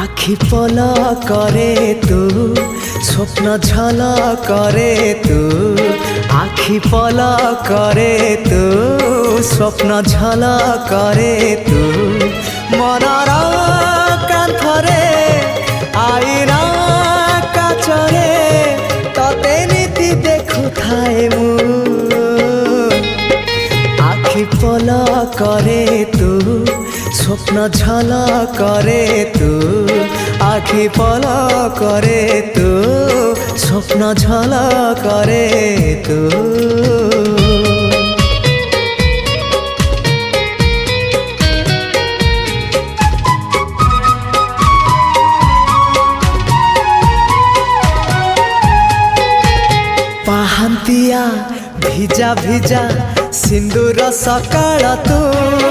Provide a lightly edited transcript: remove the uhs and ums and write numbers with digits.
আখি পলা করে তু স্বপ্ন ঝল করে তু আখি পলা করে তু স্বপ্ন ঝল করে তু মনর কান্থরে আইনা কাচরে ততে নীতি দেখুথায়ে মু আখি পলা করে তু স্বপ্ন ঝল করে তু আখি পল করে তু স্বপ্ন ঝল করে তু ପାହାନ୍ତିଆ ଭିଜା ଭିଜା ସିନ୍ଦୁର ସକାଳ ତୁ